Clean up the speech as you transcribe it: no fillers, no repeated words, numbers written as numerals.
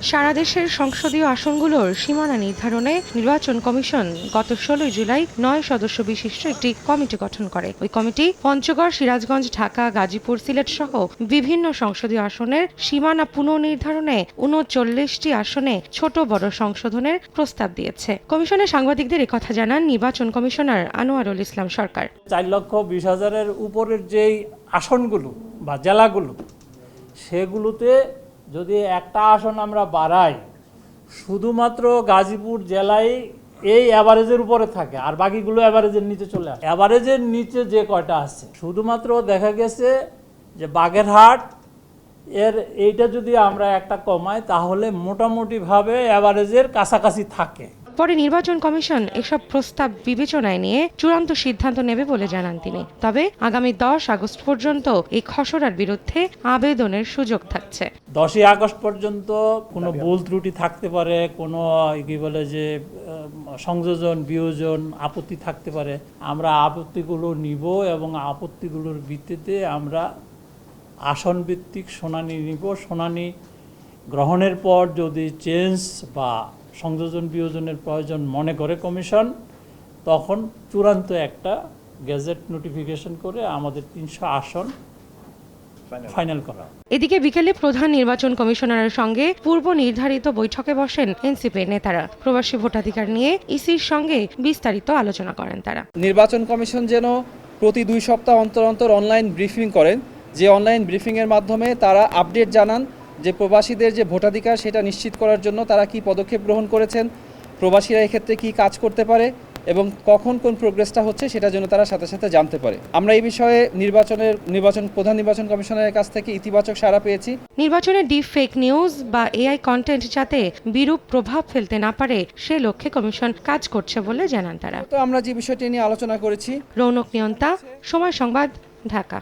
সারা দেশের সংসদীয় আসনগুলোর সীমানা নির্ধারণে নির্বাচন কমিশন গত 16 জুলাই 9 সদস্য বিশিষ্ট একটি কমিটি গঠন করে। ওই কমিটি পঞ্চগড়, সিরাজগঞ্জ, ঢাকা, গাজীপুর, সিলেট সহ বিভিন্ন সংসদীয় আসনের সীমানা পুনর্নির্ধারণে 39টি আসনে ছোট বড় সংশোধনের প্রস্তাব দিয়েছে। কমিশনের সাংবাদিকদের একথা জানান নির্বাচন কমিশনার আনোয়ারুল ইসলাম সরকার। 4,20,000-এর উপরের যেই আসনগুলো বা জেলাগুলো, সেগুলোতে যদি একটা আসন আমরা বাড়াই, শুধুমাত্র গাজীপুর জেলায় এই অ্যাভারেজের উপরে থাকে, আর বাকিগুলো অ্যাভারেজের নিচে চলে আসে। অ্যাভারেজের নিচে যে কয়টা আছে, শুধুমাত্র দেখা গেছে যে বাগেরহাট এইটা যদি আমরা একটা কমাই, তাহলে মোটামুটিভাবে অ্যাভারেজের কাছাকাছি থাকে। পরে নির্বাচন কমিশন এসব প্রস্তাব বিবেচনায় নিয়ে চূড়ান্ত সিদ্ধান্ত নেবে বলে জানান তিনি। তবে আগামী 10 আগস্ট পর্যন্ত এই খসড়ার বিরুদ্ধে আবেদনের সুযোগ থাকছে। 10ই আগস্ট পর্যন্ত কোনো ভুল ত্রুটি থাকতে পারে, কোনো কি বলে যে সংযোজন বিয়োজন আপত্তি থাকতে পারে। আমরা আপত্তিগুলো নিব এবং আপত্তিগুলোর ভিত্তিতে আমরা আসন ভিত্তিক শুনানি নিব। শুনানি গ্রহণের পর যদি চেঞ্জ বা সংযোজন বিয়োজনের প্রয়োজন মনে করে কমিশন, তখন চূড়ান্ত একটা গেজেট নোটিফিকেশন করে আমাদের 300 আসন ফাইনাল করা। এদিকে বিকেলে প্রধান নির্বাচন কমিশনারের সঙ্গে পূর্ব নির্ধারিত বৈঠকে বসেন এনসিপির নেতারা। প্রবাসী ভোটাধিকার নিয়ে ইসির সঙ্গে বিস্তারিত আলোচনা করেন তারা। নির্বাচন কমিশন যেন প্রতি 2 সপ্তাহ অন্তর অন্তর অনলাইন ব্রিফিং করেন, যে অনলাইন ব্রিফিংয়ের মাধ্যমে তারা আপডেট জানান যে প্রবাসীদের যে ভোটাধিকার সেটা নিশ্চিত করার জন্য তারা কি পদক্ষেপ গ্রহণ করেছেন, প্রবাসীরা এক্ষেত্রে কি কাজ করতে পারে এবং কখন কোন প্রোগ্রেসটা হচ্ছে সেটা যেন তারা সাথে সাথে জানতে পারে। আমরা এই বিষয়ে প্রধান নির্বাচন কমিশনারের কাছ থেকে ইতিবাচক সাড়া পেয়েছি। নির্বাচনে ডিপ ফেক নিউজ বা এআই কন্টেন্ট যাতে বিরূপ প্রভাব ফেলতে না পারে সে লক্ষ্যে কমিশন কাজ করছে বলে জানান তারা। তো আমরা যে বিষয়টি নিয়ে আলোচনা করেছি। রৌনক নিয়ন্তা, সময় সংবাদ, ঢাকা।